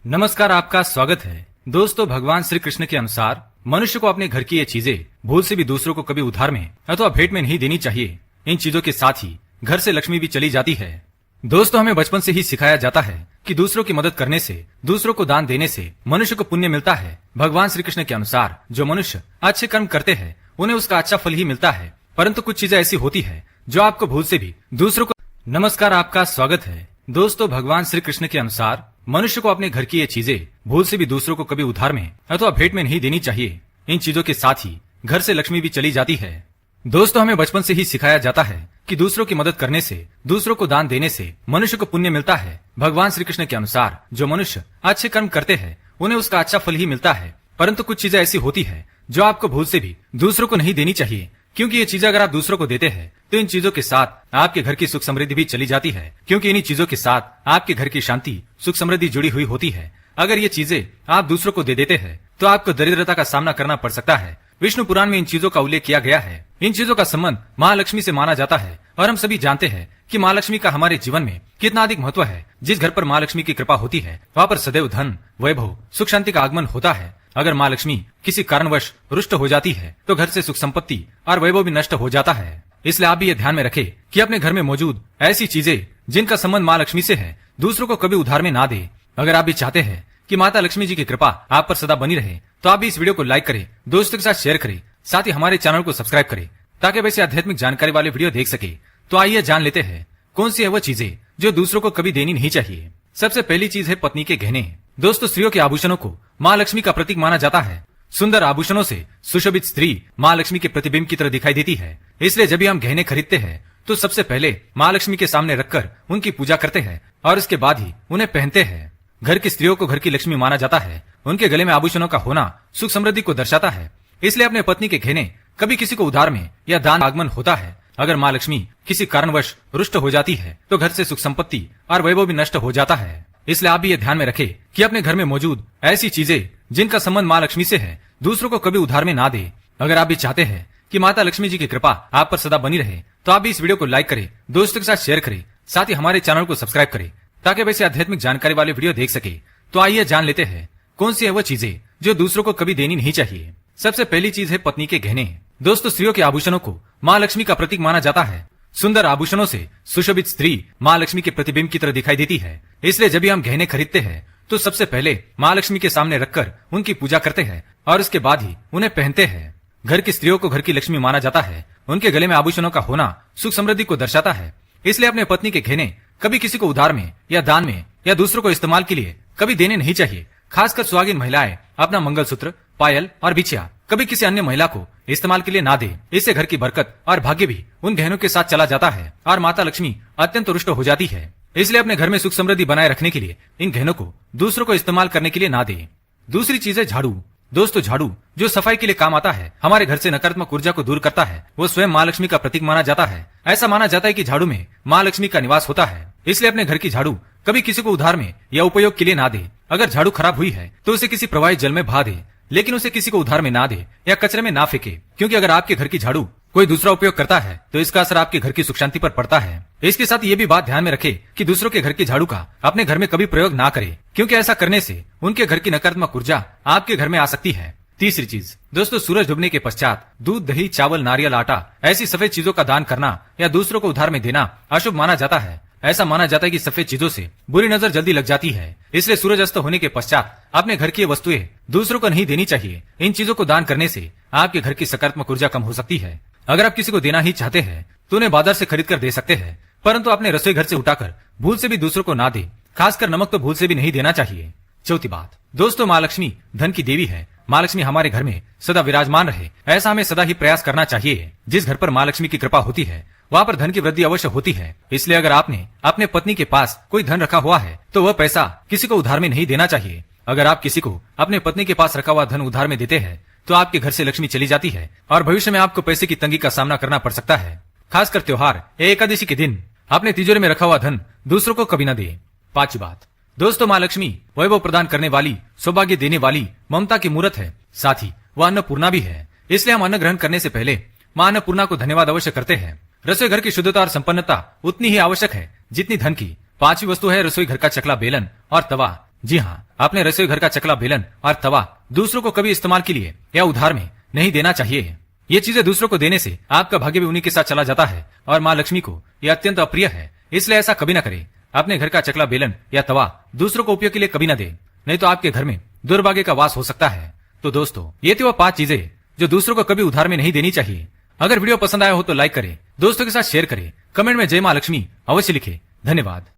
नमस्कार, आपका स्वागत है। दोस्तों, भगवान श्री कृष्ण के अनुसार मनुष्य को अपने घर की ये चीजें भूल से भी दूसरों को कभी उधार में अथवा भेंट में नहीं देनी चाहिए। इन चीजों के साथ ही घर से लक्ष्मी भी चली जाती है। दोस्तों, हमें बचपन से ही सिखाया जाता है कि दूसरों की मदद करने से, दूसरों को दान देने से मनुष्य को पुण्य मिलता है। भगवान श्री कृष्ण के अनुसार जो मनुष्य अच्छे कर्म करते हैं उन्हें उसका अच्छा फल ही मिलता है, परंतु कुछ चीजें ऐसी होती है जो आपको भूल से भी दूसरों को। नमस्कार, आपका स्वागत है। दोस्तों, भगवान श्री कृष्ण के अनुसार मनुष्य को अपने घर की ये चीजें भूल से भी दूसरों को कभी उधार में अथवा भेंट में नहीं देनी चाहिए। इन चीजों के साथ ही घर से लक्ष्मी भी चली जाती है। दोस्तों, हमें बचपन से ही सिखाया जाता है कि दूसरों की मदद करने से, दूसरों को दान देने से मनुष्य को पुण्य मिलता है। भगवान श्री कृष्ण के अनुसार जो मनुष्य अच्छे कर्म करते हैं उन्हें उसका अच्छा फल ही मिलता है, परंतु कुछ चीजें ऐसी होती है जो आपको भूल से भी दूसरों को नहीं देनी चाहिए, क्योंकि ये चीजें अगर आप दूसरों को देते हैं तो इन चीजों के साथ आपके घर की सुख समृद्धि भी चली जाती है, क्योंकि इन्हीं चीजों के साथ आपके घर की शांति, सुख समृद्धि जुड़ी हुई होती है। अगर ये चीजें आप दूसरों को दे देते हैं तो आपको दरिद्रता का सामना करना पड़ सकता है। विष्णु पुराण में इन चीजों का उल्लेख किया गया है। इन चीजों का संबंध महालक्ष्मी से माना जाता है और हम सभी जानते हैं कि महालक्ष्मी का हमारे जीवन में कितना अधिक महत्व है। जिस घर पर महालक्ष्मी की कृपा होती है वहाँ पर सदैव धन, वैभव, सुख शांति का आगमन होता है। अगर माँ लक्ष्मी किसी कारणवश रुष्ट हो जाती है तो घर से सुख संपत्ति और वैभव भी नष्ट हो जाता है। इसलिए आप भी ये ध्यान में रखें कि अपने घर में मौजूद ऐसी चीजें जिनका संबंध माँ लक्ष्मी से है दूसरों को कभी उधार में ना दे। अगर आप भी चाहते हैं कि माता लक्ष्मी जी की कृपा आप पर सदा बनी रहे तो आप भी इस वीडियो को लाइक करें, दोस्तों के साथ शेयर करें, साथ ही हमारे चैनल को सब्सक्राइब करें ताकि वैसे आध्यात्मिक जानकारी वाले वीडियो देख सके। तो आइए जान लेते हैं कौन सी है वह चीजें जो दूसरों को कभी देनी नहीं चाहिए। सबसे पहली चीज है पत्नी के गहने। दोस्तों, स्त्रियों के आभूषणों को माँ लक्ष्मी का प्रतीक माना जाता है। सुंदर आभूषणों से सुशोभित स्त्री माँ लक्ष्मी के प्रतिबिंब की तरह दिखाई देती है। इसलिए जब भी हम गहने खरीदते हैं तो सबसे पहले माँ लक्ष्मी के सामने रखकर उनकी पूजा करते हैं और उसके बाद ही उन्हें पहनते हैं। घर की स्त्रियों को घर की लक्ष्मी माना जाता है। उनके गले में आभूषणों का होना सुख समृद्धि को दर्शाता है। इसलिए अपने पत्नी के गहने कभी किसी को उधार में या दान आगमन होता है। अगर माँ लक्ष्मी किसी कारणवश रुष्ट हो जाती है तो घर से सुख संपत्ति और वैभव भी नष्ट हो जाता है। इसलिए आप भी ये ध्यान में रखें कि अपने घर में मौजूद ऐसी चीजें जिनका संबंध माँ लक्ष्मी से है दूसरों को कभी उधार में ना दे। अगर आप भी चाहते हैं कि माता लक्ष्मी जी की कृपा आप पर सदा बनी रहे तो आप भी इस वीडियो को लाइक करें, दोस्तों के साथ शेयर करें, साथ ही हमारे चैनल को सब्सक्राइब करें ताकि वैसे आध्यात्मिक जानकारी वाले वीडियो देख सके। तो आइए जान लेते हैं कौन सी है वह चीजें जो दूसरों को कभी देनी नहीं चाहिए। सबसे पहली चीज है पत्नी के गहने। दोस्तों, स्त्रियों के आभूषणों को माँ लक्ष्मी का प्रतीक माना जाता है। सुंदर आभूषणों से सुशोभित स्त्री माँ लक्ष्मी के प्रतिबिंब की तरह दिखाई देती है। इसलिए जब भी हम गहने खरीदते हैं तो सबसे पहले माँ लक्ष्मी के सामने रखकर उनकी पूजा करते हैं और उसके बाद ही उन्हें पहनते हैं। घर की स्त्रियों को घर की लक्ष्मी माना जाता है। उनके गले में आभूषणों का होना सुख समृद्धि को दर्शाता है। इसलिए अपने पत्नी के गहने कभी किसी को उधार में या दान में या दूसरों को इस्तेमाल के लिए कभी देने नहीं चाहिए। खासकर सुहागिन महिलाएं अपना मंगलसूत्र, पायल और बिछिया कभी किसी अन्य महिला को इस्तेमाल के लिए ना दे। इससे घर की बरकत और भाग्य भी उन गहनों के साथ चला जाता है और माता लक्ष्मी अत्यंत रुष्ट हो जाती है। इसलिए अपने घर में सुख समृद्धि बनाए रखने के लिए इन गहनों को दूसरों को इस्तेमाल करने के लिए ना दे। दूसरी चीज है झाड़ू। दोस्तों, झाड़ू जो सफाई के लिए काम आता है, हमारे घर से नकारात्मक ऊर्जा को दूर करता है, वो स्वयं माँ लक्ष्मी का प्रतीक माना जाता है। ऐसा माना जाता है कि झाड़ू में माँ लक्ष्मी का निवास होता है। इसलिए अपने घर की झाड़ू कभी किसी को उधार में या उपयोग के लिए ना दे। अगर झाड़ू खराब हुई है तो उसे किसी प्रवाहित जल में बहा दे, लेकिन उसे किसी को उधार में ना दे या कचरे में ना फेंके, क्योंकि अगर आपके घर की झाड़ू कोई दूसरा उपयोग करता है तो इसका असर आपके घर की सुख शांति पर पड़ता है। इसके साथ ये भी बात ध्यान में रखें कि दूसरों के घर की झाड़ू का अपने घर में कभी प्रयोग ना करें, क्योंकि ऐसा करने से उनके घर की नकारात्मक ऊर्जा आपके घर में आ सकती है। तीसरी चीज, दोस्तों, सूरज डूबने के पश्चात दूध, दही, चावल, नारियल, आटा ऐसी सफेद चीजों का दान करना या दूसरों को उधार में देना अशुभ माना जाता है। ऐसा माना जाता है कि सफेद चीजों से बुरी नजर जल्दी लग जाती है। इसलिए सूरज अस्त होने के पश्चात अपने घर की ये वस्तुएं दूसरों को नहीं देनी चाहिए। इन चीजों को दान करने से आपके घर की सकारात्मक ऊर्जा कम हो सकती है। अगर आप किसी को देना ही चाहते हैं तो उन्हें बाजार से खरीद कर दे सकते हैं, परंतु अपने रसोई घर से उठाकर भूल से भी दूसरों को ना दे। खासकर नमक तो भूल से भी नहीं देना चाहिए। चौथी बात, दोस्तों, माँ लक्ष्मी धन की देवी है। माँ लक्ष्मी हमारे घर में सदा विराजमान रहे, ऐसा हमें सदा ही प्रयास करना चाहिए। जिस घर पर माँ लक्ष्मी की कृपा होती है वहाँ पर धन की वृद्धि अवश्य होती है। इसलिए अगर आपने अपने पत्नी के पास कोई धन रखा हुआ है तो वह पैसा किसी को उधार में नहीं देना चाहिए। अगर आप किसी को अपने पत्नी के पास रखा हुआ धन उधार में देते हैं तो आपके घर से लक्ष्मी चली जाती है और भविष्य में आपको पैसे की तंगी का सामना करना पड़ सकता है। खासकर त्योहार या एकादशी के दिन अपने तिजोरी में रखा हुआ धन दूसरों को कभी न दे। पांचवी बात, दोस्तों, माँ लक्ष्मी वैभव प्रदान करने वाली, सौभाग्य देने वाली, ममता की मूर्त है। साथ ही वह अन्नपूर्णा भी है। इसलिए हम अन्न ग्रहण करने से पहले माँ अन्नपूर्णा को धन्यवाद अवश्य करते हैं। रसोई घर की शुद्धता और संपन्नता उतनी ही आवश्यक है जितनी धन की, पांचवी वस्तु है रसोई घर का चकला बेलन और तवा। जी हाँ, आपने रसोई घर का चकला बेलन और तवा दूसरों को कभी इस्तेमाल के लिए या उधार में नहीं देना चाहिए। ये चीजें दूसरों को देने से आपका भाग्य भी उन्हीं के साथ चला जाता है और माँ लक्ष्मी को यह अत्यंत अप्रिय है, इसलिए ऐसा कभी ना करे। अपने घर का चकला बेलन या तवा दूसरों को उपयोग के लिए कभी ना दे, नहीं तो आपके घर में दुर्भाग्य का वास हो सकता है। तो दोस्तों, ये थी वो 5 चीजें जो दूसरों को कभी उधार में नहीं देनी चाहिए। अगर वीडियो पसंद आया हो तो लाइक करें, दोस्तों के साथ शेयर करें, कमेंट में जय माँ लक्ष्मी अवश्य लिखें। धन्यवाद।